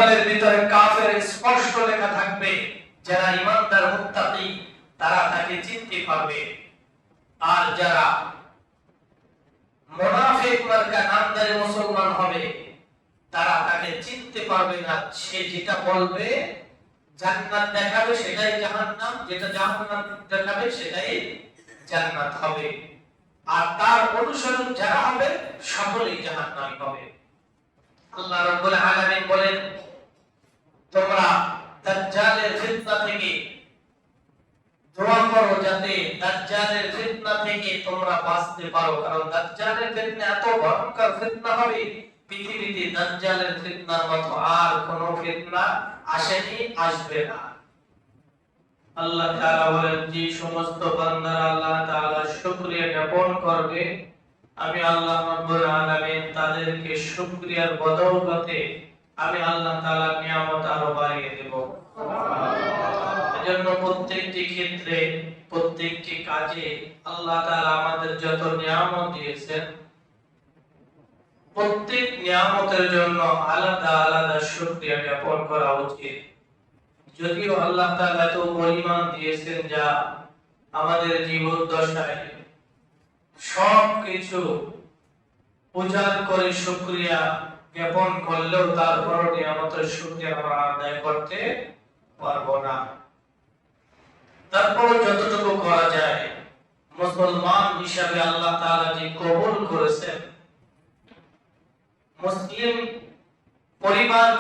কপালের ভিতরে কাফের স্পষ্ট লেখা থাকবে। যারা ইমানদার মুত্তাকি তারা তাকে চিনতে পারবে, আর যারা মুনাফিক মার্কা নামদারি মুসলমান হবে তারা তাকে চিনতে পারবে না। সে যেটা বলবে জান্নাত দেখাবে সেটাই জাহান্নাম, যেটা জাহান্নাম দেখাবে সেটাই জান্নাত হবে, আর তার অনুসরণ যারা হবে সকলেই জাহান্নামী হবে। আল্লাহ রাব্বুল আলামিন বলেন, তোমরা দাজ্জালের ফিতনা থেকে দোয়া করো যাতে দাজ্জালের ফিতনা থেকে তোমরা বাঁচতে পারো, কারণ দাজ্জালের ফিতনা এত ভয়ঙ্কর ফিতনা হবে, পৃথিবীতে দাজ্জালের ফিতনার মতো আর কোনো ফিতনা আসেনি, আসবে না। আল্লাহ তাআলা বলেন, যে সমস্ত বান্দারা আল্লাহ তাআলার শুকরিয়া জ্ঞাপন করবে আমি আল্লাহ রাব্বুল আলামিন তাদেরকে শুকরিয়ার বদৌলতে আমি আল্লাহ তাআলার নিয়ামত আরো বাড়িয়ে দেব। এজন্য প্রত্যেকটি ক্ষেত্রে প্রত্যেকটি কাজে আল্লাহ তাআলা আমাদের যত নিয়ামত দিয়েছেন প্রত্যেক নিয়ামতের জন্য আলাদা আলাদা শুকরিয়া জ্ঞাপন করা উচিত। যদিও আল্লাহ তাআলা তো পরিমাণ দিয়েছেন যা আমাদের জীবন দশায় সবকিছু উজাড় করে শুকরিয়া জ্ঞাপন করলেও তারপর নিয়ামতের শুকরিয়া আমরা আদায় করতে পারবো না। তারপর যতটুকু করা যায় মুসলমান হিসাবে আল্লাহ তাআলা যে কবুল করেছেন, মুসলিম পরিবার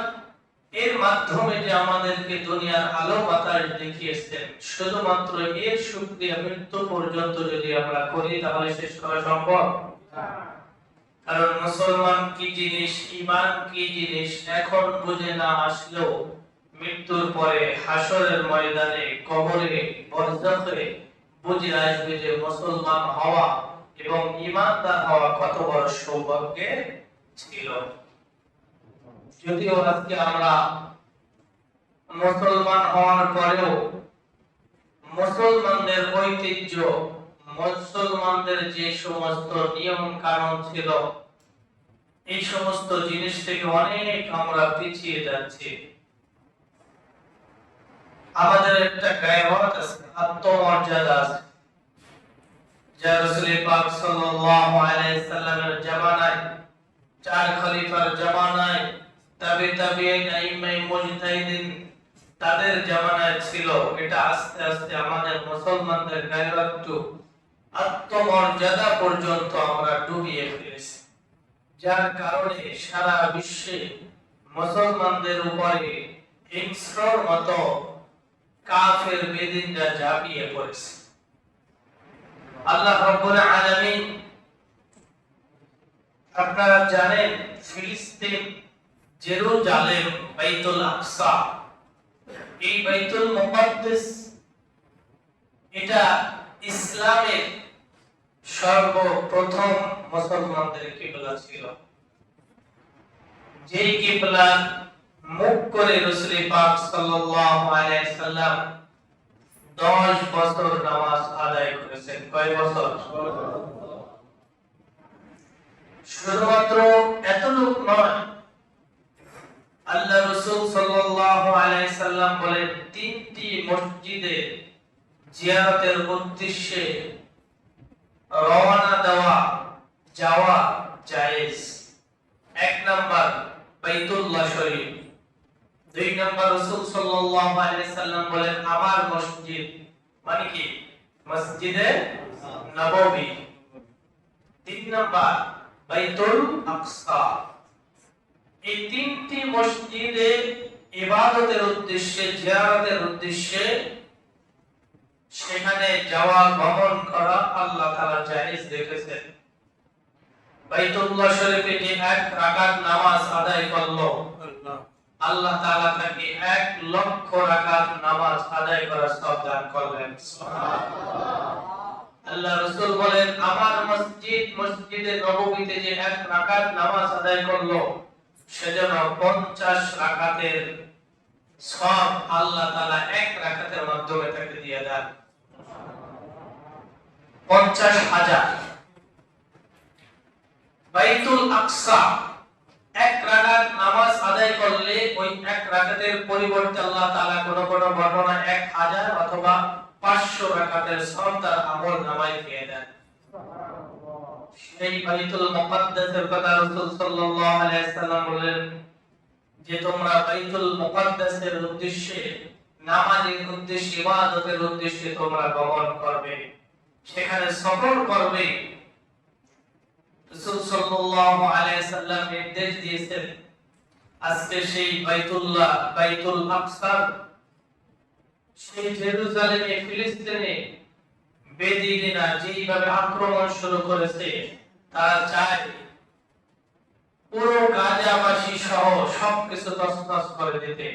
এর মাধ্যমে যে আমাদেরকে দুনিয়ার আলো বাতাস দেখিয়েছেন, শুধুমাত্র এর শুকরিয়া মৃত্যু পর্যন্ত যদি আমরা করি তাহলে শেষ করা সম্ভব? কারণ মুসলমান কি জিনিস, ঈমান কি জিনিস এখন বুঝে না আসলেও মৃত্যুর পরে হাসরের ময়দানে কবরে বরজাখে বুঝে আসবে যে মুসলমান হওয়া এবং ঈমানদার হওয়া কত বড় সৌভাগ্যের ছিল। যদিও আজকে আমরা মুসলমান হওয়ার পরেও মুসলমানদের ঐতিহ্য, মুসলমানদের যে সমস্ত নিয়ম কানুন ছিল এই সমস্ত জিনিস থেকে অনেক আমরা পিছিয়ে যাচ্ছি। আমাদের একটা গায়রত আছে, আত্মমর্যাদা আছে, যা রাসূল পাক সাল্লাল্লাহু আলাইহি সাল্লামের জামানায়, চার খলিফার জামানায়, তাবিঈন, আইম্মায়ে মুজতাহিদিন তাদের জামানায় ছিল। এটা আস্তে আস্তে আমাদের মুসলমানদের গায়রত, আত্মমর্যাদা পর্যন্ত আমরা ডুবিয়ে ফেলেছি, যার কারণে সারা বিশ্বে মুসলমানদের উপরে হিংস্রর মতো কাফের বেদিনরা ঝাঁপিয়ে পড়েছে। আল্লাহ রাব্বুল আলামিন, আপনারা জানেন ফিলিস্তিন, জেরুজালেম, বাইতুল আকসা, এই বাইতুল মুকাদ্দাস এটা ইসলামের সর্বপ্রথম মুসলমানদের কিবলা ছিল। যেই কিবলা মুখ করে রাসূল পাক সাল্লাল্লাহু আলাইহি সাল্লাম 10 বছর নামাজ আদায় করেছেন। কয় বছর? শুধুমাত্র এতটুকু নয়, আল্লাহ রাসূল সাল্লাল্লাহু আলাইহি সাল্লাম বলেন, তিনটি মসজিদে জিয়ারতের উদ্দেশ্যে রওনা দেওয়া যাওয়া জায়েজ। এক নাম্বার বাইতুল্লাহ শরীফ, দুই নাম্বার রাসূল সাল্লাল্লাহু আলাইহি সাল্লাম বলেন আমার মসজিদ, মানে কি মসজিদে নববী, তিন নাম্বার বাইতুল আকসা। এই তিনটি মসজিদে ইবাদতের উদ্দেশ্যে, জিয়ারতের উদ্দেশ্যে সেখানে যাওয়া গমন করা আল্লাহ তাআলা জায়েজ রেখেছেন। বাইতুল্লাহ শরীফে যে এক রাকাত নামাজ আদায় করলো, আল্লাহ তাআলা তাকে 1 লক্ষ রাকাত নামাজ আদায় করার সওয়াব দান করলেন। সুবহানাল্লাহ। আল্লাহ রাসূল বলেন আমার মসজিদ, মসজিদে নববীতে যে 1 রাকাত নামাজ আদায় করলো সেজন্য 50 রাকাতের সওয়াব আল্লাহ তাআলা 1 রাকাতের মাধ্যমে তাকে দিয়ে দেন। 50,000। বাইতুল আকসা 1 রাকাত নামাজ আদায় করলে ওই এক রাকাতের পরিবর্তে আল্লাহ তাআলা কোন কোন বর্ণনা 1000 অথবা 500 রাকাতের সওয়াব তার আমলনামায় দিয়ে দেন। সেই বাইতুল মুকাদ্দাসের কথা রাসূল সাল্লাল্লাহু আলাইহি সাল্লাম বলেন যে তোমরা বাইতুল মুকাদ্দাসের উদ্দেশ্যে, নামাজের উদ্দেশ্যে, ইবাদতের উদ্দেশ্যে তোমরা গমন করবে, সেখানে সফর করবে। রাসূল সাল্লাল্লাহু আলাইহি সাল্লাম নির্দেশ দিয়েছেন আজকে সেই বাইতুল্লাহ, বাইতুল আকসা, সেই জেরুজালেমে, ফিলিস্তিনে বেদীরা যেইভাবে আক্রমণ শুরু করেছে, তারা চায় পুরো গাজাবাসী সহ সবকিছু তছনছ করে দিতে।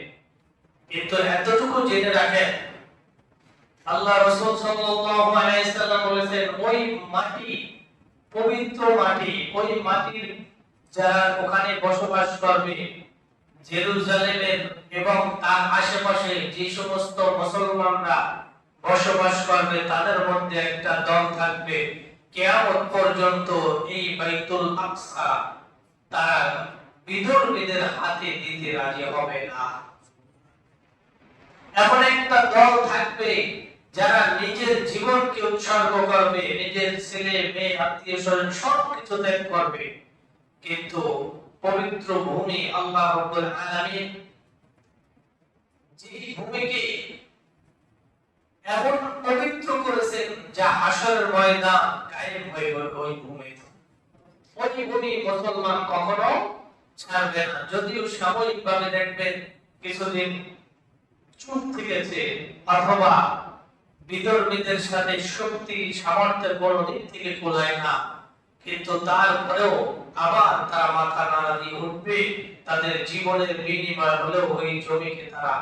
কিন্তু এতটুকু জেনে রাখেন, আল্লাহ রাসূল সাল্লাল্লাহু আলাইহি সাল্লাম বলেছেন ওই মাটি পবিত্র মাটি, ওই মাটির যারা ওখানে বসবাস করবে, জেরুজালেমের এবং তার আশেপাশে যে সমস্ত মুসলমানরা বসবাস করবে, তাদের মধ্যে একটা দল থাকবে কিয়ামত পর্যন্ত এই বাইতুল আকসা তারা বিধর্মীদের হাতে দিতে রাজি হবে না। এমন একটা দল থাকবে যারা নিজের জীবনকে উৎসর্গ করবে, নিজের ছেলে মেয়ে আত্মীয় স্বজন সবকিছু ত্যাগ করবে, কিন্তু পবিত্র ভূমি আল্লাহ রাব্বুল আলামিন যে ভূমিকে এমন পবিত্র করেছেন যা হাসরের ময়দান কায়েম হয়ে গেল ওই ভূমিতে। ওই ভূমি মুসলমান কখনো ছাড়বে না। যদিও সাময়িকভাবে দেখবেন কিছুদিন চুপ থেকেছে অথবা বিধর্মীদের সাথে শক্তি সামর্থ্যের বড় দিক থেকে কোলায় না, কিন্তু তারপরেও আবার তারা মাথা নাড়া দিয়ে উঠবে। তাদের জীবনের বিনিময় হলেও ওই জমিকে তারা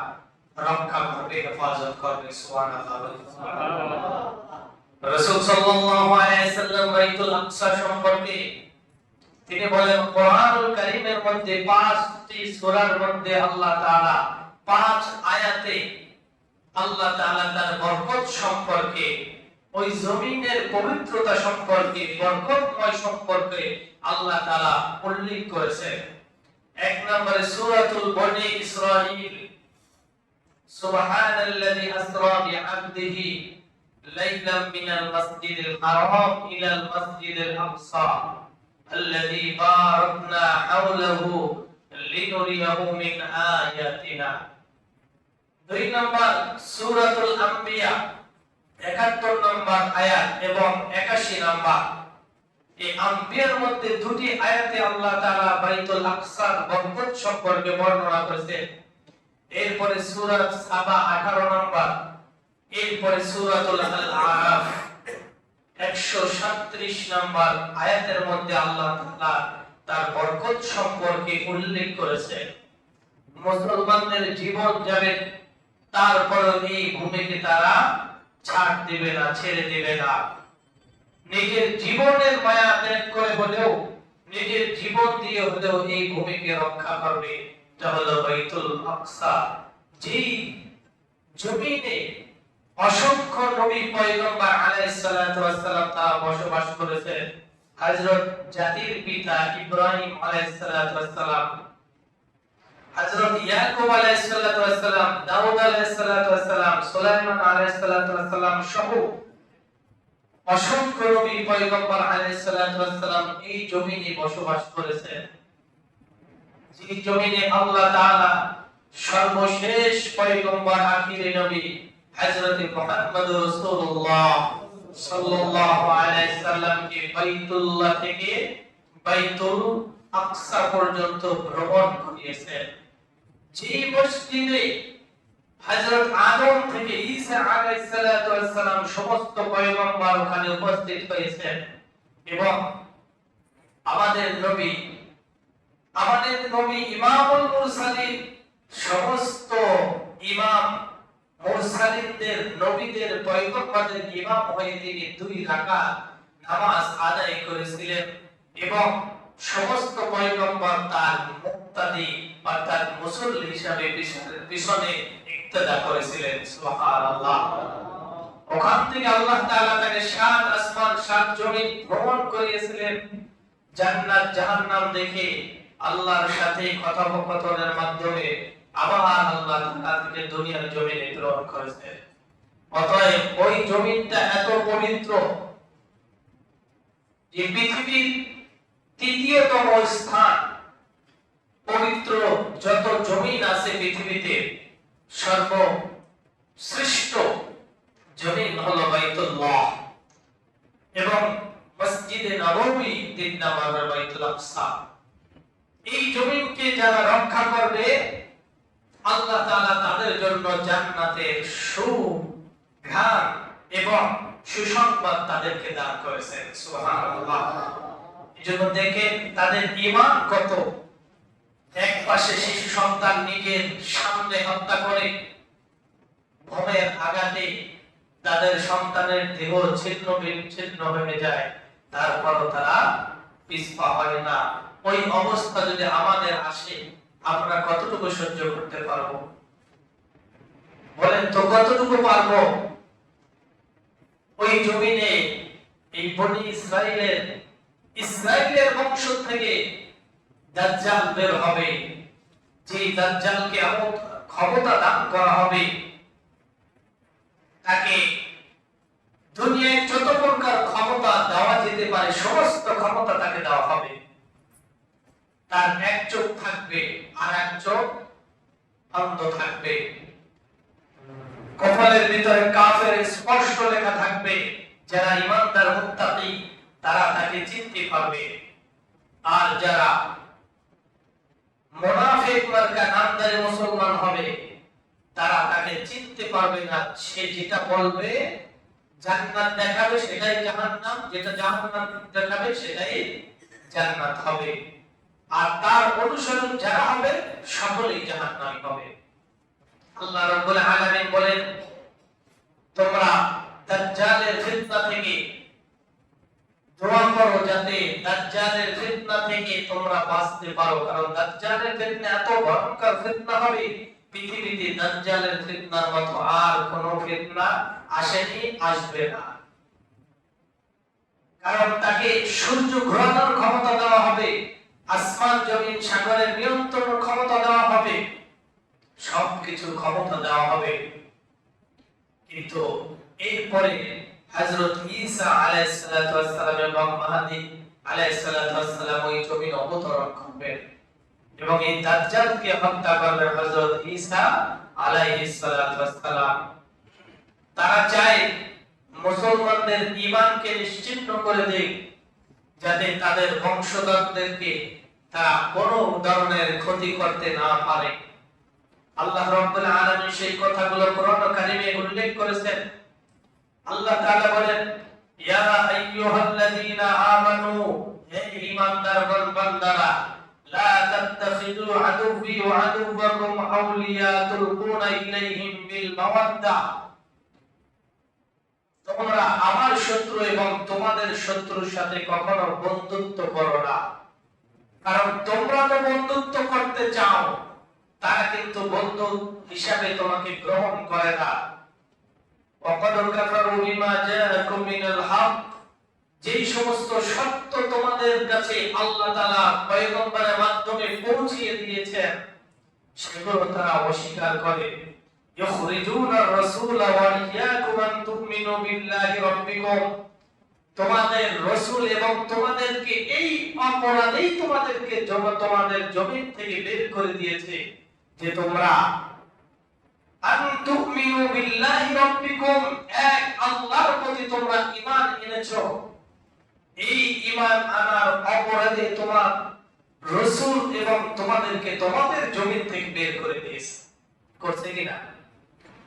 রক্ষা করবে, হেফাজত করবে। সুবহানাল্লাহ। রাসূল সাল্লাল্লাহু আলাইহি সাল্লাম বাইতুল আকসা সম্পর্কে তিনি বলেন, কোরআনুল কারীমের মধ্যে 5টি সূরার মধ্যে আল্লাহ তাআলা 5 আয়াতে আল্লাহ তাআলা তার বরকত সম্পর্কে, ওই জমিনের পবিত্রতা সম্পর্কে, বরকতময় সম্পর্কে আল্লাহ তাআলা উল্লেখ করেছেন। এক নম্বরে সূরাতুল বনি ইসরাঈল, সুবহানাল্লাযী আসরা বিআবদিহি লাইলাম মিনাল মাসজিদিল হারাম ইলাল মাসজিদিল আকসা আল্লাযী বারাকনা হাওলাহু লিনুরিয়াহু মিন আয়াতিনা। দুই নম্বর সূরাতুল আম্বিয়া 71 নম্বর আয়াত এবং 81 নম্বর। এই আম্বিয়ার মধ্যে দুটি আয়াতে আল্লাহ তাআলা বাইতুল আকসার বরকত সম্পর্কে বর্ণনা করেছেন। এরপরে সূরা সাবা 18 নম্বর, এরপরে সূরাতুল আরাফ 137 নম্বর আয়াতের মধ্যে আল্লাহ তাআলা তার বরকত সম্পর্কে উল্লেখ করেছেন। মুসলমানদের জীবন যাবে, তারপর এই ভূমিকে তারা ছাড় দিবে না, ছেড়ে দিবে না। নিজের জীবনের মায়া ত্যাগ করে হলেও, নিজের জীবন দিয়ে হলেও এই ভূমিকে রক্ষা করবে। এটা হলো বাইতুল আকসা, যেই জমিনে অসংখ্য নবী পয়গম্বর আলাইহিস সালাতু ওয়াস সালাম তারা বসবাস করেছেন। হযরত জাতির পিতা ইব্রাহিম আলাইহিস সালাতু ওয়াস সালাম, হযরত ইয়াকুব আলাইহিস সালাতু ওয়াস সালাম, দাউদ আলাইহিস সালাতু ওয়াস সালাম, সুলাইমান আলাইহিস সালাতু ওয়াস সালাম সহ অসংখ্য নবী পয়গম্বর আলাইহিস সালাতু ওয়াস সালাম এই জমিনে বসবাস করেছেন। যে জমিনে আল্লাহ তাআলা সর্বশেষ পয়গম্বর, আখিরি নবী হযরত মুহাম্মদ রাসূলুল্লাহ সাল্লাল্লাহু আলাইহি সাল্লামকে বাইতুল্লাহ থেকে বাইতুল আকসা পর্যন্ত ভ্রমণ করিয়েছেন। যে মসজিদে হযরত আদম থেকে ঈসা আলাইহিস সালাতু ওয়াস সালাম সমস্ত পয়গম্বর ওখানে উপস্থিত হয়েছেন, এবং আমাদের নবী ইমামুল মুরসালিন, সমস্ত ইমাম মুরসালিনদের, নবীদের, পয়গম্বরদের ইমাম হয়ে তিনি 2 রাকাত নামাজ আদায় করেছিলেন, এবং সমস্ত পয়গম্বর তার মুক্তাদি অর্থাৎ মুসল্লি হিসাবে পিছনে ইক্তেদা করেছিলেন। সুবহানাল্লাহ। ওখান থেকে আল্লাহ তাআলা তাকে 7 আসমান 7 জমিন ভ্রমণ করিয়েছিলেন। জান্নাত জাহান্নাম দেখে আল্লাহর সাথে কথোপকথনের মাধ্যমে আবার আল্লাহ তাদেরকে দুনিয়ার জমিনে প্রেরণ করেছেন। অতএব ওই জমিনটা এত পবিত্র যে পৃথিবীর তৃতীয়তম স্থান, পবিত্র যত জমিন আছে পৃথিবীতে সর্বশ্রেষ্ঠ জমিন হলো বাইতুল্লাহ এবং মসজিদে নববী ৩ নম্বর বাইতুল আকসা। এই জমিনকে যারা রক্ষা করবে আল্লাহ তাআলা তাদের জন্য জান্নাতের সুঘ্রাণ এবং সুসংবাদ তাদেরকে দান করেছেন। সুবহানাল্লাহ। এজন্য দেখেন তাদের ঈমান কত। এক পাশে শিশু সন্তান নিজের সামনে হত্যা করে ভয়ের আঘাতে তাদের সন্তানের দেহ ছিন্ন বিচ্ছিন্ন হয়ে যায়, তারপরও তারা পিছপা হয় না। ওই অবস্থা যদি আমাদের আসে আমরা কতটুকু সহ্য করতে পারবো? বলেন তো কতটুকু পারবো? ওই জমিনে এই বনি ইসরাইলের বংশ থেকে দাজ্জাল বের হবে, যে দাজ্জালকে এমন ক্ষমতা দান করা হবে তাকে দুনিয়ায় যত প্রকার ক্ষমতা দেওয়া যেতে পারে সমস্ত ক্ষমতা তাকে দেওয়া হবে। তার এক চোখ থাকবে আর এক চোখ অন্ধ থাকবে, কপালের ভিতরে কাফের স্পষ্ট লেখা থাকবে। যারা ঈমানদার মুত্তাকি তারা তাকে চিনতে পারবে, আর যারা মুনাফিক মার্কা নামধারী মুসলমান হবে তারা তাকে চিনতে পারবে না। সে যেটা বলবে জান্নাত দেখাবে সেটাই জাহান্নাম, যেটা জাহান্নাম দেখাবে সেটাই জান্নাত হবে, আর তার অনুসরণ যারা হবে সকলেই জাহান্নামী হবে। আল্লাহ রাব্বুল আলামিন বলেন, তোমরা দাজ্জালের ফিতনা থেকে দোয়া করো যাতে দাজ্জালের ফিতনা থেকে তোমরা বাঁচতে পারো, কারণ দাজ্জালের ফিতনা এত ভয়ঙ্কর ফিতনা হবে, পৃথিবীতে দাজ্জালের ফিতনার মতো আর কোনো ফিতনা আসেনি, আসবে না। কারণ তাকে সূর্য ঘোরানোর ক্ষমতা দেওয়া হবে, আসমান জমিন সাগরের নিয়ন্ত্রণের ক্ষমতা দেওয়া হবে, সবকিছুর ক্ষমতা দেওয়া হবে। কিন্তু এরপরে হযরত ঈসা আলাইহিস সালাতু ওয়াস সালাম এবং মাহদী আলাইহিস সালাতু ওয়াস সালাম ওই জমিনে অবতরণ করবেন এবং এই দাজ্জালকে হত্যা করবেন হযরত ঈসা আলাইহিস সালাতু ওয়াস সালাম। তারা চায় মুসলমানদের ঈমানকে নিশ্চিহ্ন করে দেয়, যাতে তাদের বংশধরদেরকে তারা কোনো ধরনের ক্ষতি করতে না পারে। আল্লাহ রাব্বুল আলামিন সেই কথাগুলো কোরআন কারীমে উল্লেখ করেছেন। আল্লাহ তাআলা বলেন, ইয়া আইয়ুহাল্লাযীনা আমানু, হে ঈমানদারগণ বান্দারা, লা তাত্তাখিযু আদুওয়ি ওয়া আদুওয়াকুম আউলিয়া তুলকুনা ইলাইহিম বিল মাওয়াদ্দা, তোমরা আমার শত্রু এবং তোমাদের শত্রুর সাথে কখনো বন্ধুত্ব করো না, কারণ তোমরা তো বন্ধুত্ব করতে চাও, তারা কিন্তু বন্ধু হিসাবে তোমাকে গ্রহণ করে না। ওয়াকাদ কাফারু বিমা জাআকুম মিনাল হক, যেই সমস্ত সত্য তোমাদের কাছে আল্লাহ তাআলা পয়গম্বরের মাধ্যমে পৌঁছিয়ে দিয়েছেন সেগুলো তারা অস্বীকার করে। ইখরিজুনার রাসূলা ওয়া ইয়াকুম আন তুমিনু বিল্লাহি রাব্বিকুম, তোমাদের রাসূল এবং তোমাদেরকে এই অপরাধেই তোমাদেরকে তোমাদের জমিন থেকে বের করে দিয়েছে যে তোমরা আন তুমিনু বিল্লাহি রাব্বিকুম, এক আল্লাহর প্রতি তোমরা ঈমান এনেছো। এই ঈমান আনার অপরাধে তোমার রাসূল এবং তোমাদেরকে তোমাদের জমিন থেকে বের করে দিয়েছে, করছে কিনা?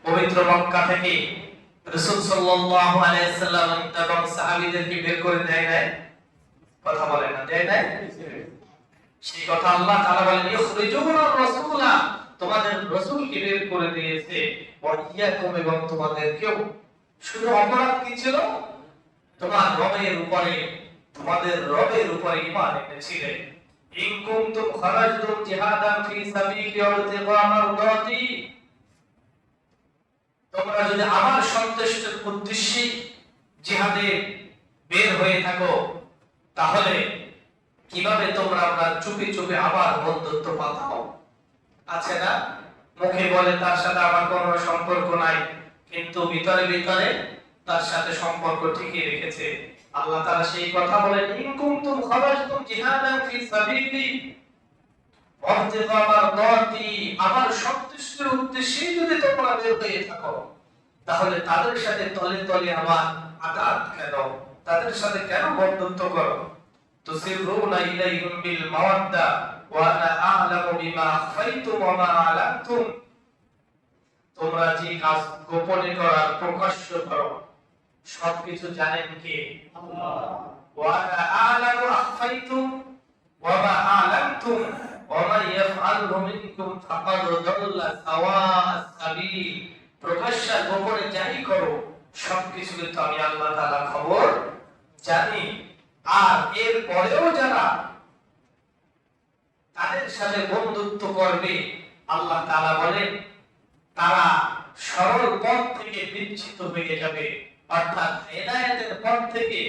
পবিত্র মক্কা থেকে রাসূল সাল্লাল্লাহু আলাইহি সাল্লাম এবং সাহাবীদেরকে বের করে দেয় নাই? কথা বলে না, দেয় নাই? সেই কথা আল্লাহ তাআলা বলেন, ইখরিজুনার রাসূলা, তোমাদের রাসূলকে বের করে দিয়েছে, ওয়া ইয়াকুম, এবং তোমাদেরকেও। শুধু অপরাধ কি ছিল? তোমার রবের উপরে, তোমাদের রবের উপরে ঈমান এনেছিলে। ইন কুনতুম খারাজতুম জিহাদান ফি সাবিলি ওয়া ইবতিগা মারদাতি, তোমরা যদি আমার সন্তুষ্টির উদ্দেশ্যে জিহাদে বের হয়ে থাকো তাহলে কিভাবে তোমরা আপনার চুপি চুপি আবার বন্ধুত্ব পাতাও? আছে না, মুখে বলে তার সাথে আমার কোনো সম্পর্ক নাই, কিন্তু ভিতরে ভিতরে তার সাথে সম্পর্ক ঠিকই রেখেছে। আল্লাহ তাআলা সেই কথা বলেন, ইন কুনতুম খারাজতুম জিহাদান ফি সাবিলি ওয়াবতিগা মারদাতি, আমার সন্তুষ্টির উদ্দেশ্যে যদি তোমরা বের হয়ে থাকো, তাহলে তাদের সাথে তলে তলে আমার আঘাত কেন, তাদের সাথে কেন বন্ধুত্ব করো? তুসিরুনা ইলাইহিম বিল মাওয়াদ্দা ওয়া আনা আ'লামু বিমা আখফাইতুম ওয়া মা আ'লানতুম, তোমরা যে কাজ গোপনে করার প্রকাশ্য করো সবকিছু জানেন কে? আল্লাহ। ওয়া আনা আ'লামু আখফাইতুম ওয়া মা আ'লানতুম ওয়া মান ইয়াফআলহু মিনকুম ফাকাদ দাল্লা সাওয়া'আস সাবিল, প্রকাশ্য গোপনে যাই করো সবকিছু কিন্তু আমি আল্লাহ তাআলা খবর জানি। আর এর পরেও যারা তাদের সাথে বন্ধুত্ব করবে, আল্লাহ তাআলা বলেন তারা সরল পথ থেকে বিচ্যুত হয়ে যাবে, অর্থাৎ হেদায়েতের পথ থেকে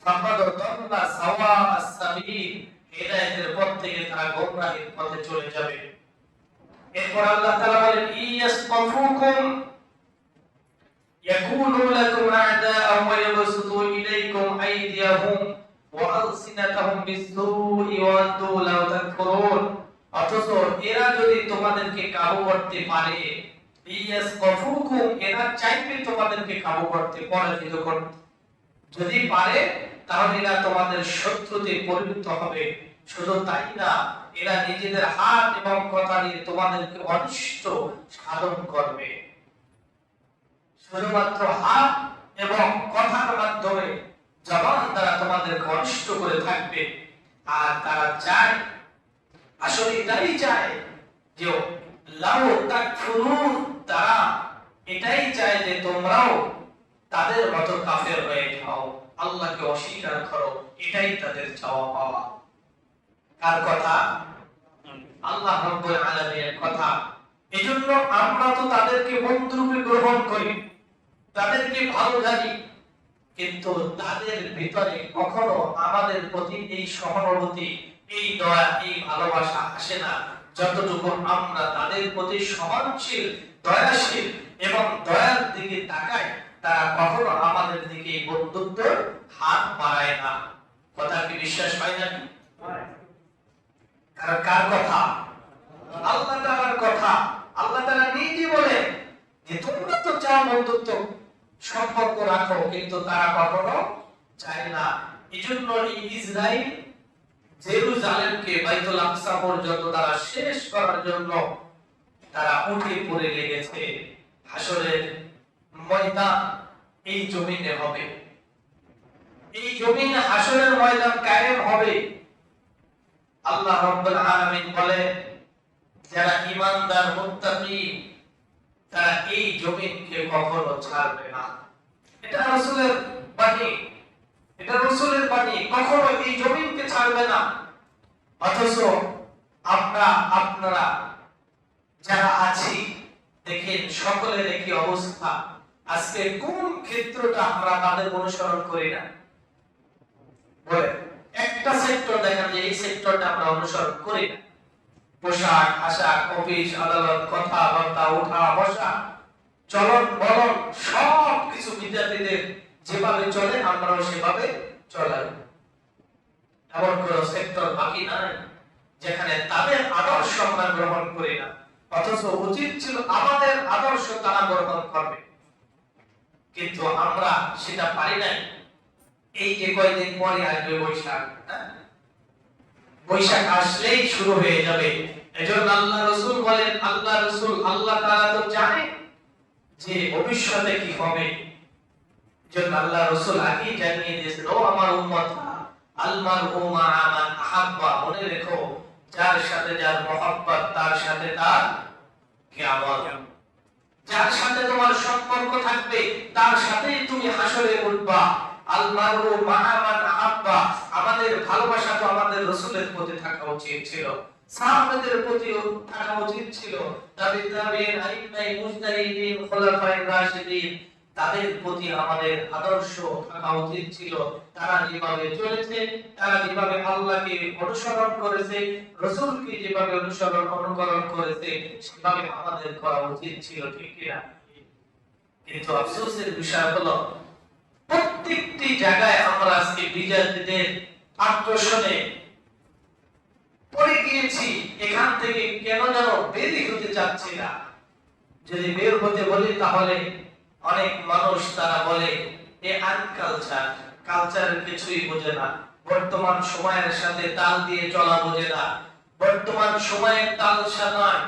ফাকাদ দাল্লা সাওয়া'আস সাবিল, হেদায়েতের পথ থেকে তারা গোমরাহির পথে চলে যাবে। এরপর আল্লাহ তাআলা বলেন ইয়াসতাফুকুম ইয়াকুনু লাকুম আ'দাআ ওয়া ইয়াবসুতু ইলাইকুম আইদিয়াহুম ওয়া আলসিনাতাহুম বিস-সুই ওয়া আদু লাউ তাকফুরুন, অথচ এরা যদি তোমাদেরকে কাবু করতে পারে, ইয়াসতাফুকুম, এরা চাইবে তোমাদেরকে কাবু করতে, পরাজিত করতে, যদি পারে তাহলে এরা তোমাদের শত্রুতে পরিণত হবে। শুধু তাই না, এরা নিজেদের হাত এবং কথা দিয়ে তোমাদেরকে অনিষ্ট সাধন করবে। শুধুমাত্র হাত এবং কথার মাধ্যমে জবান দ্বারা তোমাদেরকে অনিষ্ট করে থাকবে। আর তারা চায়, আসলে এটাই চায় যে লাউ তাকফুরুন, তারা এটাই চায় যে তোমরাও তাদের মতো কাফের হয়ে যাও, আল্লাহকে অস্বীকার করো, এটাই তাদের চাওয়া পাওয়া। কার কথা? আল্লাহ রাব্বুল আলামিনের কথা। এজন্য আমরা তো তাদেরকে বন্ধুরূপে গ্রহণ করি, তাদেরকে ভালো জানি, কিন্তু তাদের ভিতরে কখনো আমাদের প্রতি এই সহানুভূতি, এই দয়া, এই ভালোবাসা আসে না যতটুকু আমরা তাদের প্রতি সহনশীল, দয়াশীল এবং দয়ার দিকে তাকাই। তারা কখনো আমাদের দিকে বন্ধুত্ব হাত বাড়ায় না। কথা কি বিশ্বাস হয় না? কারণ কার কথা? আল্লাহ তাআলার কথা। আল্লাহ তাআলা নিজে বলেন যে তোমরা তো চাও বন্ধুত্ব সম্পর্ক রাখো, কিন্তু তারা কখনো চায় না। এজন্য এই ইসরাইল জেরুজালেমকে বাইতুল আকসা পর্যন্ত তারা শেষ করার জন্য তারা উঠে পড়ে লেগেছে। হাসরের ময়দান এই জমিনে হবে, এই জমিনে হাসরের ময়দান কায়েম হবে। আল্লাহ রাব্বুল আলামিন বলে যারা ঈমানদার মুত্তাকি তারা এই জমিনকে কখনো ছাড়বে না। এটা রাসূলের বাণী, এটা রাসূলের বাণী, কখনো এই জমিনকে ছাড়বে না। অথচ আমরা আপনারা যারা আছি দেখেন সকলের একই অবস্থা। আজকে কোন ক্ষেত্রটা আমরা তাদের অনুসরণ করি না? বলে একটা সেক্টর দেখেন যে এই সেক্টরটা আমরা অনুসরণ করি না। পোশাক আশাক, অফিস আদালত, কথাবার্তা, উঠা বসা, চলন বলন, সব কিছু বিদ্যার্থীদের যেভাবে চলে আমরাও সেভাবে চলাই। এমন কোন সেক্টর বাকি নাই যেখানে তাদের আদর্শ আমরা গ্রহণ করি না, অথচ উচিত ছিল আমাদের আদর্শ তারা গ্রহণ করবে, কিন্তু আমরা সেটা পারি নাই। এই যে কয়েকদিন পরে আসবে বৈশাখ, বৈশাখ আসলেই শুরু হয়ে যাবে। এজন্য আল্লাহ রাসূল বলেন, আল্লাহ রাসূল আল্লাহ তাআলা তো জানে যে ভবিষ্যতে কি হবে। এজন্য আল্লাহ রাসূল আগেই জানিয়ে দিয়েছেন, ও আমার উম্মত, আল মারউ মা'a মান আহাব্বা, মনে রেখো যার সাথে যার মহব্বত তার সাথে তার কিয়ামত। যার সাথে তোমার সম্পর্ক থাকবে তার সাথেই তুমি হাসরে উঠবা। আল মারউ মা'a মান আহাব্বা, আমাদের ভালোবাসা তো আমাদের রাসূলের প্রতি থাকা উচিত ছিল, সাহাবাদের প্রতি থাকা উচিত ছিল, তাবিঈন, আইম্মায়ে মুজতাহিদিন, খুলাফায়ে রাশিদিন, তাদের প্রতি আমাদের আদর্শ থাকা উচিত ছিল। তারা যেভাবে চলেছে, তারা যেভাবে আল্লাহকে অনুসরণ করেছে, রাসূলকে যেভাবে অনুকরণ করেছে, সেভাবে আমাদের করা উচিত ছিল, ঠিক কিনা? কিন্তু আফসোসের বিষয় হলো প্রত্যেকটি জায়গায় আমরা আজকে বিজাতিদের আকর্ষণে পড়ে গিয়েছি। এখান থেকে কেন যেন বেরিয়ে হতে চাচ্ছি না। যদি বের হতে বলি তাহলে অনেক মানুষ তারা বলে এ আনকালচার, কালচারের কিছুই বোঝে না, বর্তমান সময়ের সাথে তাল দিয়ে চলা বোঝে না, বর্তমান সময়ের তাল নয়,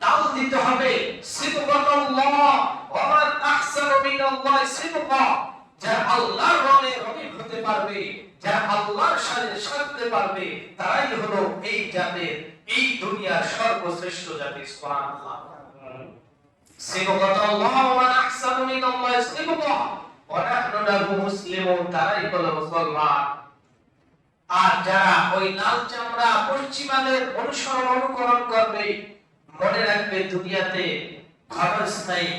তাল দিতে হবে সিবগাতুল্লাহ ওয়া মান আহসানু মিনাল্লাহি সিবগা। যারা আল্লাহর রঙে রঙিন হতে পারবে, যারা আল্লাহর সাথে সাজতে পারবে, তারাই হলো এই জাতির, এই দুনিয়ার সর্বশ্রেষ্ঠ জাতি। সুবহানাল্লাহ। সিবগাতুল্লাহ ওয়া মান আহসানু মিনাল্লাহি সিবগা ওয়া নাহনু লাহু মুসলিমুন, তারাই হলো মুসলমান। আর যারা ওই লাল চামড়া পশ্চিমাদের অনুকরণ করবে, মনে রাখবে দুনিয়াতে ক্ষণস্থায়ী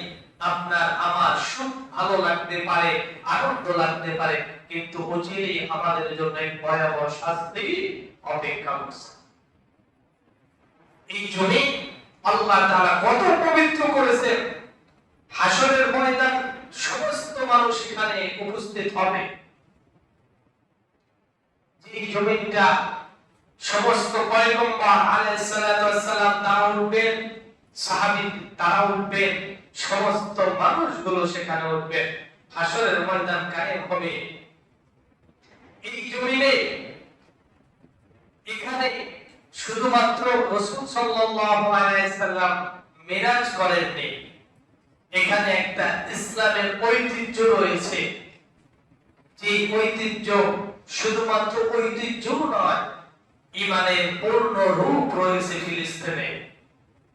আপনার আমার সুখ ভালো লাগতে পারে, আনন্দ লাগতে পারে, কিন্তু অচিরেই আমাদের জন্য এক ভয়াবহ শাস্তি অপেক্ষা করছে। এই জন্য আল্লাহ তাআলা কত পবিত্র করেছেন, হাসরের ময়দান সমস্ত মানুষ এখানে উপস্থিত হবে। এই জমিনটা সমস্ত পয়গম্বর আলাইহিস সালাতু ওয়াস সালাম তারা উঠবেন, সাহাবী তারা উঠবেন, সমস্ত মানুষগুলো সেখানে উঠবে, হাসরের ময়দান কায়েম হবে। এই জমিনে এখানে শুধুমাত্র রাসূল সাল্লাল্লাহু আলাইহি সাল্লাম মিরাজ করেননি, এখানে একটা ইসলামের ঐতিহ্য রয়েছে। যে ঐতিহ্য শুধুমাত্র ঐতিহ্য নয়, ঈমানের পূর্ণ রূপ রয়েছে ফিলিস্তিনে।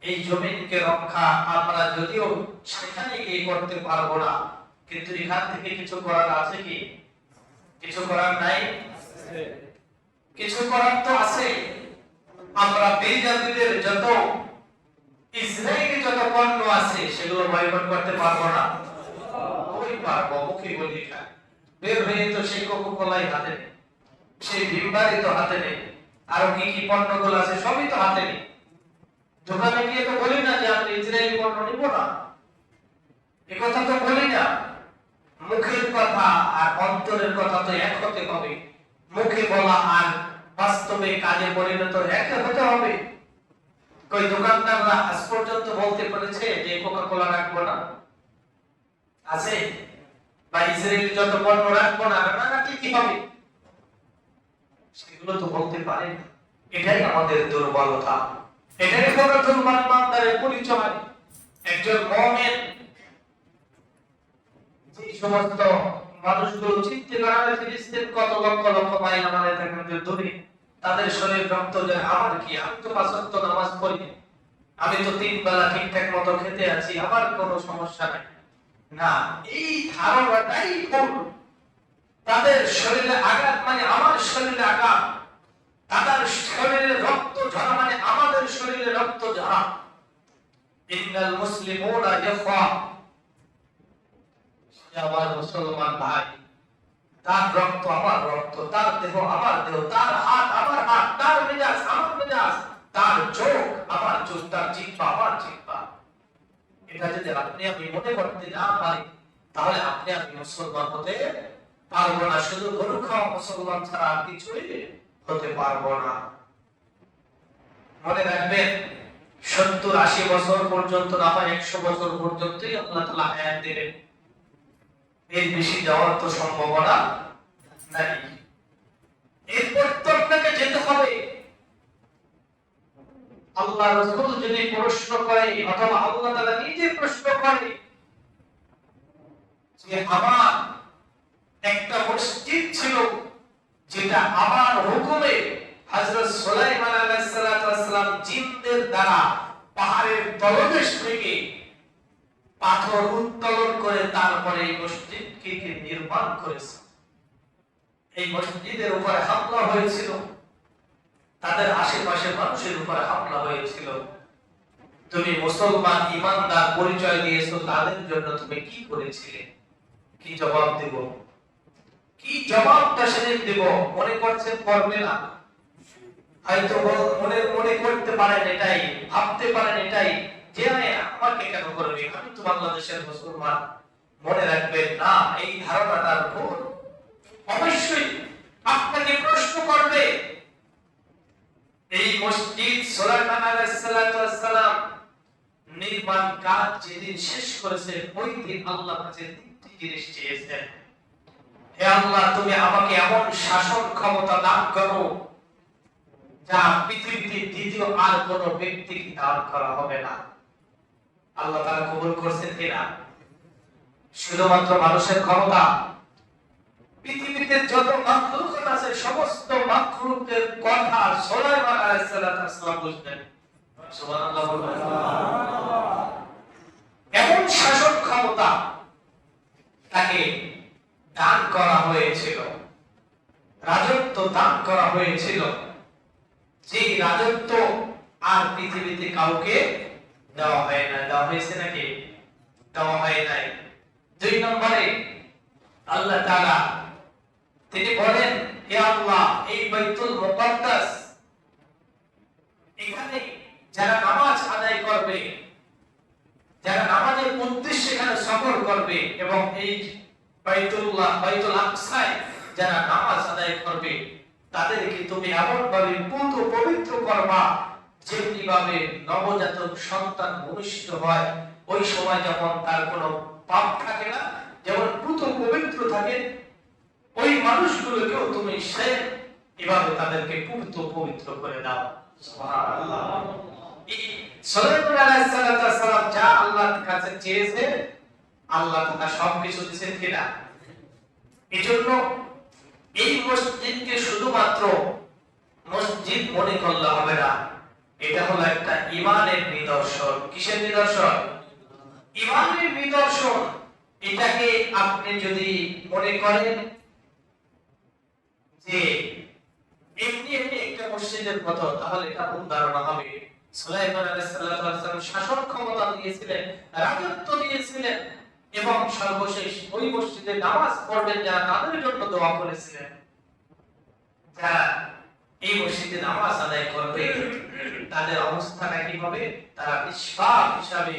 এই জমিনকে রক্ষা আমরা যদিও সেখানে গিয়ে করতে পারবো না, কিন্তু এখান থেকে কিছু করার আছে কি? কিছু করার নাই? কিছু করার তো আছে। আমরা বেজাতিদের যত ইসরায়েলি যত পণ্য আছে সেগুলো বয়কট করতে পারবো না? ওই পারবো, মুখে বলি না। বের হয়ে তো সেই কোকোকোলাই হাতে নেই, সেই ভিমবারই তো হাতে নেই, আরো কি কি পণ্যগুলো আছে সবই তো হাতে নেই। দোকানে গিয়ে তো বলি না যে আমি ইসরায়েলি পণ্য নিব না, একথা তো বলি না। মুখের কথা আর অন্তরের কথা তো এক হতে হবে, মুখে বলা আর বাস্তবে কাজে পরিণত এক হতে হবে। কই দোকানদাররা আজ পর্যন্ত বলতে পেরেছে যে কোকা-কোলা রাখবো না? আছে? বা ইসরায়েলি যত পণ্য রাখবো না, রাখলে কি হবে? সেগুলো তো বলতে পারে না। এটাই আমাদের দুর্বলতা, এটাই হলো দুর্বল ইমানদারের পরিচয়। একজন মুমিন যে সমস্ত মানুষগুলো চিন্তা করা ফিলিস্তিন কত লক্ষ লক্ষ মাইল আমাদের থেকে দূরে, তাদের শরীর রক্ত যায়, আমার কি? আমি তো পাঁচ ওয়াক্ত নামাজ পড়ি, আমি তো তিন বেলা ঠিকঠাক মতো খেতে আছি, আমার কোনো সমস্যা নাই। না, এই ধারণাটাই ভুল। তাদের শরীরে আঘাত মানে আমার শরীরে আঘাত, তাদের শরীরে রক্ত ঝরা মানে আমাদের শরীরে রক্ত ঝরা। ইন্নাল মুসলিমুনা ইখওয়া, আমার মুসলমান ভাই, তার রক্ত আমার রক্ত, তার দেহ আমার দেহ, তার হাত আমার হাত, তার মেজাজ আমার মেজাজ, তার চোখ আমার চোখ, তার জিহ্বা আমার জিহ্বা। এটা যদি আপনি আমি মনে করতে না পারি, তাহলে আপনি আমি মুসলমান হতে পারবো না। শুধু গরু খাওয়া মুসলমান ছাড়া আর কিছুই হতে পারবো না। মনে রাখবেন, 70-80 বছর পর্যন্ত না হয় 100 বছর পর্যন্তই আল্লাহ তাআলা হায়াত দিবেন, এর বেশি যাওয়ার তো সম্ভাবনা নাই। এরপর তো আপনাকে যেতে হবে। আল্লাহ রাসূল যদি প্রশ্ন করে অথবা আল্লাহ তাআলা নিজে প্রশ্ন করে যে আমার একটা মসজিদ ছিল যেটা আমার হুকুমে হযরত সুলাইমান আলাইহিস সালাতু ওয়াস সালাম জিনদের দ্বারা পাহাড়ের তলদেশ থেকে পাথর উত্তোলন করে তারপরে এই মসজিদকে নির্মাণ করেছে। এই মসজিদের উপরে হামলা হয়েছিল, তাদের আশেপাশে মানুষের উপরে হামলা হয়েছিল। তুমি মুসলমান ইমানদার পরিচয় দিয়েছো, তাদের জন্য তুমি কি করেছিলে? কি জবাব দেব, কি জবাবটা সেদিন দেব? মনে করছেন করবে না, হয়তো মনে করতে পারেন এটাই, ভাবতে পারেন এটাই যে আমাকে কেন করবে, আমি তো বাংলাদেশের মুসলমান। মনে রাখবেন না, এই ধারণাটার ভুল। অবশ্যই আপনাকে প্রশ্ন করবে। এই মসজিদ সুলাইমান আলাইহিস সালাম নির্মাণ কাজ যেদিন শেষ করেছে, ওই দিন আল্লাহর কাছে তিনটি জিনিস চেয়েছেন। হে আল্লাহ, তুমি আমাকে এমন শাসন ক্ষমতা দান করো যা পৃথিবীতে দ্বিতীয় আর কোন ব্যক্তিকে দান করা হবে না। আল্লাহ তাআলা কবুল করছেন কিনা? শুধুমাত্র মানুষের ক্ষমতা, পৃথিবীতে যত মাখলুক আছে সমস্ত মাখলুকের কথা সুলাইমান আলাইহিস সালাম বুঝতেন। সুবহানাল্লাহ বলবেন। এমন শাসন ক্ষমতা তাকে দান করা হয়েছিল, রাজত্ব দান করা হয়েছিল, যে রাজত্ব আর পৃথিবীতে কাউকে দেওয়া হয় না। দেওয়া হয়েছে নাকি? দেওয়া হয় নাই। 2 নম্বরে আল্লাহ তাআলা তিনি বলেন, হে আল্লাহ, এই বাইতুল মুকাদ্দাস, এখানে যারা নামাজ আদায় করবে, যারা নামাজের উদ্দেশ্যে এখানে সফর করবে, এবং এই বাইতুল আকসায় যারা নামাজ আদায় করবে, তাদেরকে তুমি এমন ভাবে পবিত্র করবা যেমনি ভাবে নবজাতক সন্তান ভূমিষ্ঠ হয়, ওই সময় যখন তার কোনো পাপ থাকে না, যেমন পবিত্র থাকে, ওই মানুষগুলোকেও তুমি সেম এভাবে তাদেরকে পবিত্র করে দাও। সুবহানাল্লাহ। এই সুলাইমান আলাইহিস সালাম যা আল্লাহর কাছে চেয়েছে, আল্লাহ তাআলা সবকিছু দিয়েছেন কিনা? এজন্য এই মসজিদকে শুধুমাত্র মসজিদ মনে করলে হবে না, এটা হলো একটা ঈমানের নিদর্শন। কিসের নিদর্শন? ঈমানের নিদর্শন। এটাকে আপনি যদি মনে করেন যে এমনি একটা মসজিদের মতো, তাহলে এটা ভুল ধারণা হবে। সুলাইমান আলাইহিস সালাম শাসন ক্ষমতা দিয়েছিলেন, রাজত্ব দিয়েছিলেন, এবং সর্বশেষ ওই মসজিদে নামাজ পড়বেন যারা, তাদের জন্য দোয়া করেছিলেন। যারা এই মসজিদে নামাজ আদায় করবে তাদের অবস্থাটা কি হবে? তারা ইশফাক হিসাবে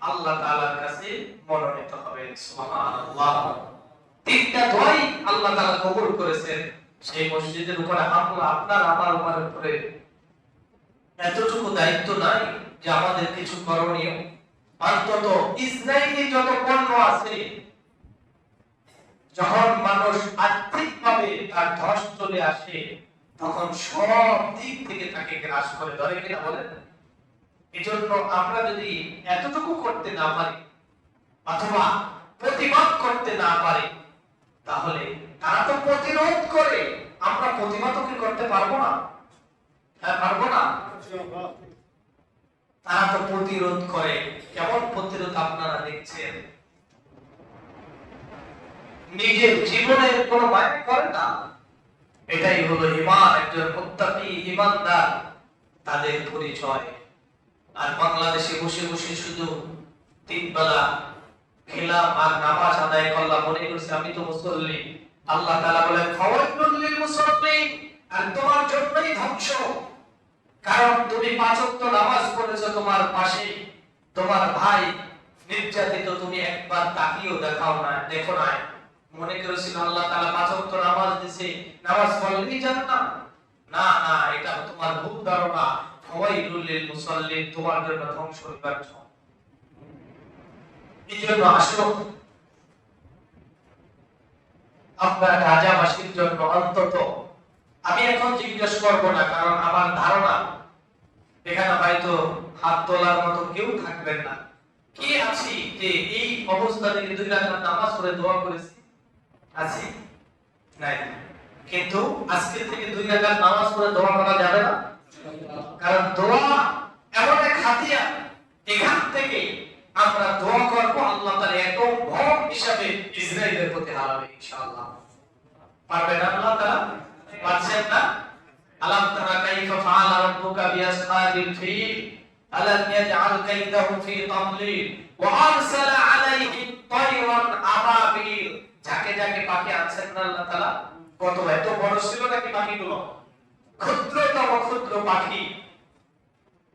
আল্লাহ তাআলার কাছে মনোনীত হবে। সুবহানাল্লাহ। 3টা দোয়াই আল্লাহ তাআলা কবুল করেছেন। সেই মসজিদের উপরে হামলা আপনার আমার উপরে এতটুকু দায়িত্ব নাই যে আমাদের কিছু করণীয়। অন্তত ইসরায়েলি যত পণ্য আছে, যখন মানুষ আর্থিকভাবে তার ধস চলে আসে, তখন সব দিক থেকে তাকে গ্রাস করে ধরে, কিনা বলেন? এজন্য আমরা যদি এতটুকু করতে না পারি অথবা প্রতিবাদ করতে না পারি, তাহলে তারা তো প্রতিরোধ করে, আমরা প্রতিবাদ কি করতে পারবো না? হ্যাঁ, পারবো না? তারা তো প্রতিরোধ করে। কেমন প্রতিরোধ আপনারা দেখছেন? নিজের জীবনের কোনো মায়া করে না। এটাই হলো ঈমান। একজন মুত্তাকি ঈমানদার তাদের পরিচয়। আর বাংলাদেশে বসে বসে শুধু 3 বেলা খেলাম আর নামাজ আদায় করলাম, মনে করছে আমি তো মুসল্লি। আল্লাহ তাআলা বলেন, ফাওয়াইলুল লিল মুসাল্লিন, আর তোমার জন্যই ধ্বংস। কারণ তুমি 5 ওয়াক্ত নামাজ পড়েছো, তোমার পাশে তোমার ভাই নির্যাতিত, তুমি একবার তাকিয়েও দেখো না। মনে করেছিল আল্লাহ তাআলা 5 ওয়াক্ত নামাজ দিয়েছে, নামাজ পড়লেই জান্নাত। না না, এটা তোমার ভুল ধারণা। ফাওয়াইলুল লিল মুসাল্লিন, তোমার জন্য ধ্বংস বিপর্য। এইজন্য আসো, আপনার রাজাবাসীর জন্য অন্তত আমি এখন জিজ্ঞেস করব না, কারণ আমার ধারণা এখানে হয়তো হাত তোলার মতো কেউ থাকবেন না। কে আছি যে এই অবস্থা থেকে 2 রাকাত নামাজ পড়ে দোয়া করেছি? আছি? নাই। কিন্তু আজকে থেকে 2 রাকাত নামাজ পড়ে দোয়া করা যাবে না, কারণ দোয়া এমন এক হাতিয়ার, এখান থেকে আমরা দোয়া করব, আল্লাহ তাআলা একদম ভয় হিসাবে ইসরায়েলের প্রতি হারাবে ইনশাআল্লাহ। পারবেন আল্লাহ তাআলা? পারছেন না? আলাম তারা কাইফা ফাআলা রাব্বুকা বিআসহাবিল ফিল আলাম ইয়াজআল কাইদাহুম ফি তাদলিল ওয়া আরসালা আলাইহিম তায়রান আবাবিল যাকে যাকে পাখি আনছেন না আল্লাহ তাআলা, কত এত বড় ছিল নাকি পাখিগুলো? ক্ষুদ্রতম ক্ষুদ্র পাখি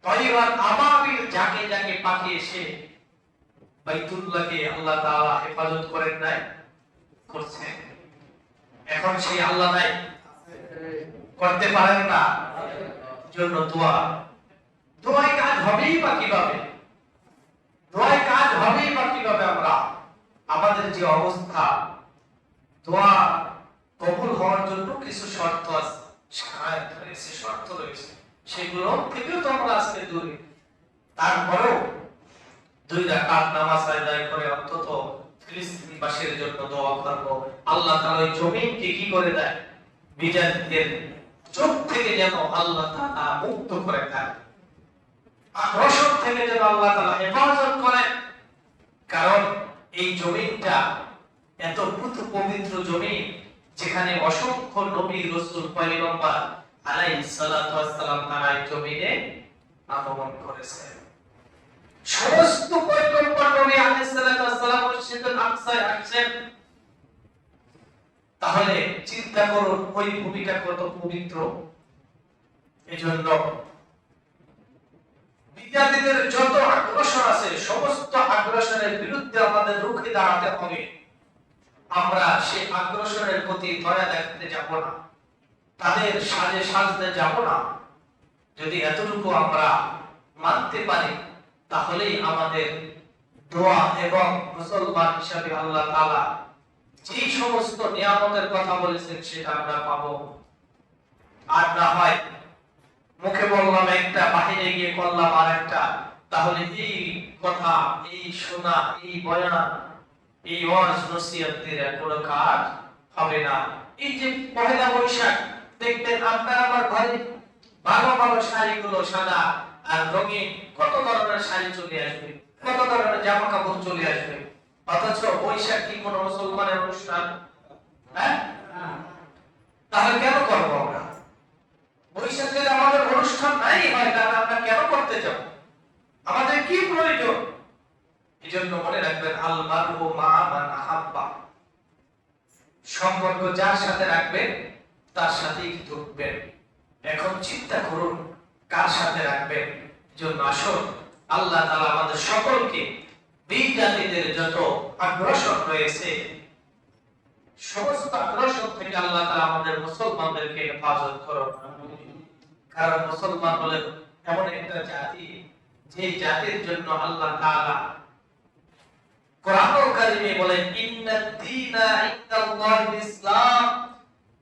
তয়রান আবাবিল, যাকে যাকে পাখি এসে বাইতুল্লাহকে আল্লাহ তাআলা হেফাজত করেন নাই, করছেন। এখন সেই আল্লাহ নাই, করতে পারেন না, জন্য দোয়ায় কাজ হবেই বা কিভাবে? দোয়ায় কাজ হবেই বা কিভাবে? আমরা আমাদের যে অবস্থা, দোয়া কবুল হওয়ার জন্য কিছু শর্ত আছে, শারাত রয়েছে, শর্ত রয়েছে, সেগুলো থেকেও তো আমরা আজকে দূরে। তারপরেও 2 রাকাত নামাজ আদায় করে অন্তত ফিলিস্তিনবাসীর জন্য দোয়া করব, আল্লাহ তাআলা ওই জমিনকে কি করে দেয়, বিজাতিদের চোখ থেকে যেন আল্লাহ তাআলা মুক্ত করে দেয়, আগ্রাসন থেকে যেন আল্লাহ তাআলা হেফাজত করেন। কারণ এই জমিনটা এত পবিত্র জমিন, যেখানে অসংখ্য নবী রাসূল পয়গম্বর আলাইহিস সালাতু ওয়াস সালাম তারা এই জমিনে আগমন করেছেন। সমস্ত পয়গম্বর নবী আলাইহিস সালাতু ওয়াস সালাম মসজিদুল আকসায় আসছেন। তাহলে চিন্তা করুন ওই ভূমিটা কত পবিত্র। এজন্য বিদ্যার্থীদের যত আগ্রাসন আছে, সমস্ত আগ্রাসনের বিরুদ্ধে আমাদের রুখে দাঁড়াতে হবে। আমরা সেই আগ্রাসনের প্রতি দয়া দেখাতে যাব না, তাদের সাজে সাজতে যাব না। যদি এতটুকু আমরা মানতে পারি, তাহলেই আমাদের দোয়া এবং মুসলমান হিসাবে আল্লাহ তাআলা যে সমস্ত নিয়ামতের কথা বলেছেন সেটা আমরা পাবো। আর না হয় মুখে বললাম একটা, বাহিরে গিয়ে করলাম আর একটা, তাহলে এই কথা, এই শোনা, এই বয়ান, এই ওয়াজ নসিহতের কোনো কাজ হবে না। এই যে পহেলা বৈশাখ দেখবেন আপনার আমার ঘরে ভালো ভালো শাড়িগুলো সাদা আর রঙিন, কত ধরনের শাড়ি চলে আসবে, কত ধরনের জামা কাপড় চলে আসবে, অথচ বৈশাখ কি কোনো মুসলমানের অনুষ্ঠান? হ্যাঁ, তাহলে কেন করবো আমরা? বৈশাখ যদি আমাদের অনুষ্ঠান নাই হয়, তাহলে আমরা কেন করতে যাব? আমাদের কি প্রয়োজন? এজন্য মনে রাখবেন, আল মারউ মা মান আহাব্বা, সম্পর্ক যার সাথে রাখবেন তার সাথেই থাকবেন। এখন চিন্তা করুন কার সাথে রাখবেন। এজন্য আসুন আল্লাহ তাআলা আমাদের সকলকে বিজাতিদের যত আগ্রাসন রয়েছে, সমস্ত আগ্রাসন থেকে আল্লাহ তাআলা আমাদের মুসলমানদেরকে হেফাজত করুন। কারণ মুসলমান হলেন এমন একটা জাতি, যে জাতির জন্য আল্লাহ তাআলা কোরআনুল কারীমে বলেন, ইন্নাদ দীনা ইনদাল্লাহিল ইসলাম,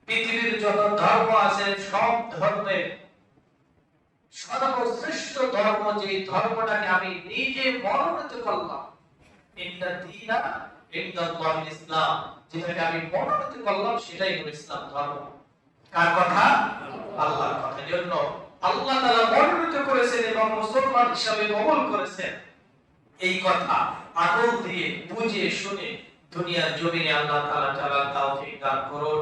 পৃথিবীর যত ধর্ম আছে সব ধর্মের সর্বশ্রেষ্ঠ ধর্ম, যে ধর্মটাকে আমি নিজে মনোনীত করলাম, ইন্নাদ দীনা ইনদাল্লাহিল ইসলাম, যেটাকে আমি মনোনীত করলাম সেটাই হলো ইসলাম ধর্ম। কার কথা? আল্লাহর কথা। এজন্য আল্লাহ তাআলা মনোনীত করেছেন এবং মুসলমান হিসাবে কবুল করেছেন। এই কথা আকল দিয়ে বুঝে শুনে দুনিয়ার জমিনে আল্লাহ তাআলা চলার তৌফিক দান করুন।